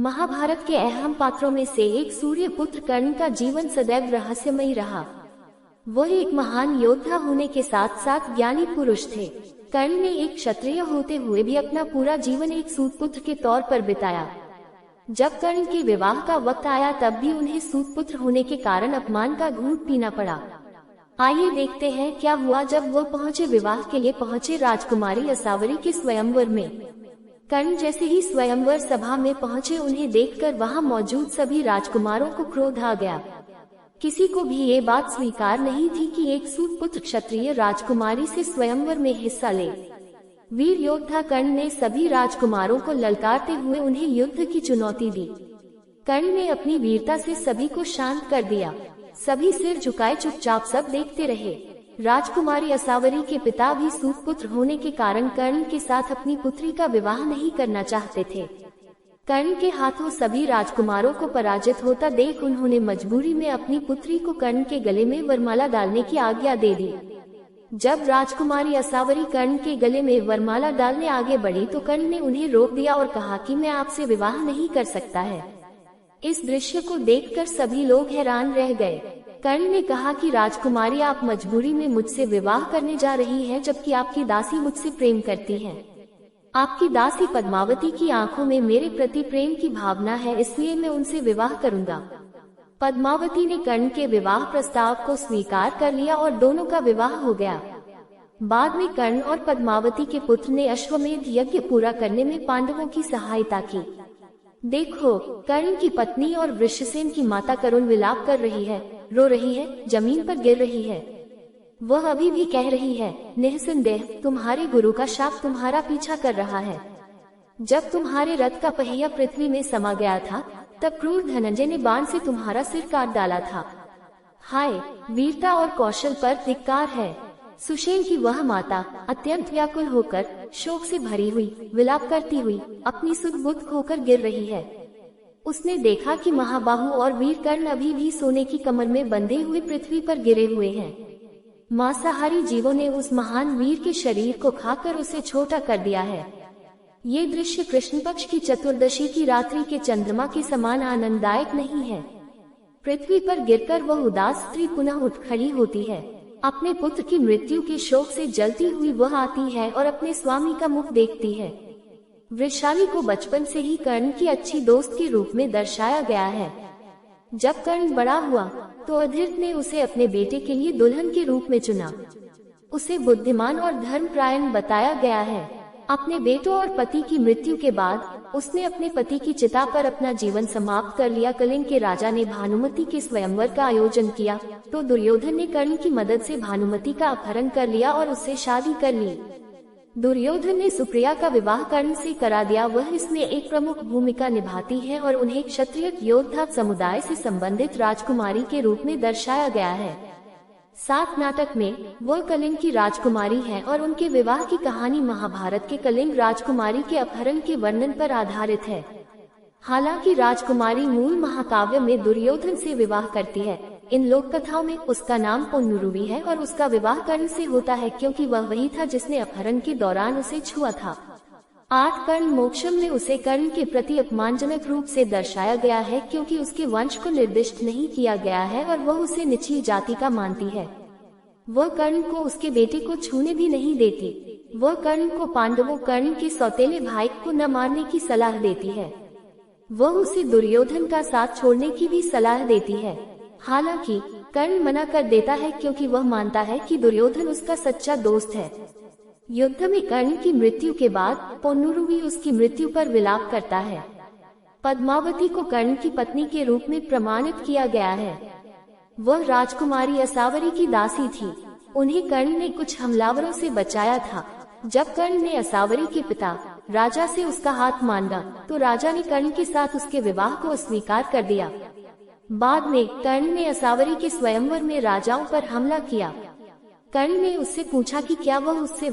महाभारत के अहम पात्रों में से एक सूर्यपुत्र कर्ण का जीवन सदैव रहस्यमयी रहा। वह एक महान योद्धा होने के साथ साथ ज्ञानी पुरुष थे। कर्ण ने एक क्षत्रिय होते हुए भी अपना पूरा जीवन एक सूतपुत्र के तौर पर बिताया। जब कर्ण के विवाह का वक्त आया तब भी उन्हें सूतपुत्र होने के कारण अपमान का घूंट पीना पड़ा। आइए देखते हैं क्या हुआ जब वह पहुंचे विवाह के लिए पहुंचे राजकुमारी असावरी के स्वयंवर में। कर्ण जैसे ही स्वयंवर सभा में पहुंचे, उन्हें देखकर वहां मौजूद सभी राजकुमारों को क्रोध आ गया। किसी को भी ये बात स्वीकार नहीं थी कि एक सूतपुत्र क्षत्रिय राजकुमारी से स्वयंवर में हिस्सा ले। वीर योद्धा कर्ण ने सभी राजकुमारों को ललकारते हुए उन्हें युद्ध की चुनौती दी। कर्ण ने अपनी वीरता से सभी को शांत कर दिया। सभी सिर झुकाए चुपचाप सब देखते रहे। राजकुमारी असावरी के पिता भी सूतपुत्र होने के कारण कर्ण के साथ अपनी पुत्री का विवाह नहीं करना चाहते थे। कर्ण के हाथों सभी राजकुमारों को पराजित होता देख उन्होंने मजबूरी में अपनी पुत्री को कर्ण के गले में वरमाला डालने की आज्ञा दे दी। जब राजकुमारी असावरी कर्ण के गले में वरमाला डालने आगे बढ़ी तो कर्ण ने उन्हें रोक दिया और कहा कि मैं आपसे विवाह नहीं कर सकता है। इस दृश्य को देखकर सभी लोग हैरान रह गए। कर्ण ने कहा कि राजकुमारी, आप मजबूरी में मुझसे विवाह करने जा रही हैं, जबकि आपकी दासी मुझसे प्रेम करती है। आपकी दासी पद्मावती की आंखों में मेरे प्रति प्रेम की भावना है, इसलिए मैं उनसे विवाह करूंगा। पद्मावती ने कर्ण के विवाह प्रस्ताव को स्वीकार कर लिया और दोनों का विवाह हो गया। बाद में कर्ण और पद्मावती के पुत्र ने अश्वमेध यज्ञ पूरा करने में पांडवों की सहायता की। देखो, कर्ण की पत्नी और वृषसेन की माता करुण विलाप कर रही है, रो रही है, जमीन पर गिर रही है। वह अभी भी कह रही है, निःसंदेह तुम्हारे गुरु का शाप तुम्हारा पीछा कर रहा है। जब तुम्हारे रथ का पहिया पृथ्वी में समा गया था तब क्रूर धनंजय ने बाण से तुम्हारा सिर काट डाला था। हाय, वीरता और कौशल पर धिक्कार है। सुषेण की वह माता अत्यंत व्याकुल होकर शोक से भरी हुई विलाप करती हुई अपनी सुध बुद्ध खोकर गिर रही है। उसने देखा कि महाबाहु और वीर कर्ण अभी भी सोने की कमर में बंधे हुए पृथ्वी पर गिरे हुए हैं। मांसाहारी जीवों ने उस महान वीर के शरीर को खाकर उसे छोटा कर दिया है। ये दृश्य कृष्ण पक्ष की चतुर्दशी की रात्रि के चंद्रमा के समान आनंददायक नहीं है। पृथ्वी पर गिरकर वह उदास स्त्री पुनः उठ खड़ी होती है। अपने पुत्र की मृत्यु के शोक से जलती हुई वह आती है और अपने स्वामी का मुख देखती है। वृषाली को बचपन से ही कर्ण की अच्छी दोस्त के रूप में दर्शाया गया है। जब कर्ण बड़ा हुआ तो अधीर ने उसे अपने बेटे के लिए दुल्हन के रूप में चुना। उसे बुद्धिमान और धर्मपरायण बताया गया है। अपने बेटों और पति की मृत्यु के बाद उसने अपने पति की चिता पर अपना जीवन समाप्त कर लिया। कलिंग के राजा ने भानुमति के स्वयंवर का आयोजन किया तो दुर्योधन ने कर्ण की मदद से भानुमति का अपहरण कर लिया और उससे शादी कर ली। दुर्योधन ने सुप्रिया का विवाह कर्ण से करा दिया। वह इसमें एक प्रमुख भूमिका निभाती है और उन्हें क्षत्रिय योद्धा समुदाय से संबंधित राजकुमारी के रूप में दर्शाया गया है। 7 नाटक में वह कलिंग की राजकुमारी है और उनके विवाह की कहानी महाभारत के कलिंग राजकुमारी के अपहरण के वर्णन पर आधारित है। हालांकि राजकुमारी मूल महाकाव्य में दुर्योधन से विवाह करती है। इन लोक कथाओं में उसका नाम पोन्नुरुवी है और उसका विवाह कर्ण से होता है क्योंकि वह वही था जिसने अपहरण के दौरान उसे छुआ था। 8 कर्ण मोक्षम में उसे कर्ण के प्रति अपमानजनक रूप से दर्शाया गया है क्योंकि उसके वंश को निर्दिष्ट नहीं किया गया है और वह उसे निचली जाति का मानती है। वह कर्ण को उसके बेटे को छूने भी नहीं देती। वह कर्ण को पांडवों कर्ण के सौतेले भाई को न मारने की सलाह देती है। वह उसे दुर्योधन का साथ छोड़ने की भी सलाह देती है। हालांकि कर्ण मना कर देता है क्योंकि वह मानता है कि दुर्योधन उसका सच्चा दोस्त है। युद्ध में कर्ण की मृत्यु के बाद पोन्नुरुवी उसकी मृत्यु पर विलाप करता है। पद्मावती को कर्ण की पत्नी के रूप में प्रमाणित किया गया है। वह राजकुमारी असावरी की दासी थी। उन्हें कर्ण ने कुछ हमलावरों से बचाया था। जब कर्ण ने असावरी के पिता राजा से उसका हाथ मांगा तो राजा ने कर्ण के साथ उसके विवाह को अस्वीकार कर दिया। बाद में कर्ण ने असावरी के स्वयंवर में राजाओं पर हमला किया। कर्ण ने उससे पूछा कि क्या वह उससे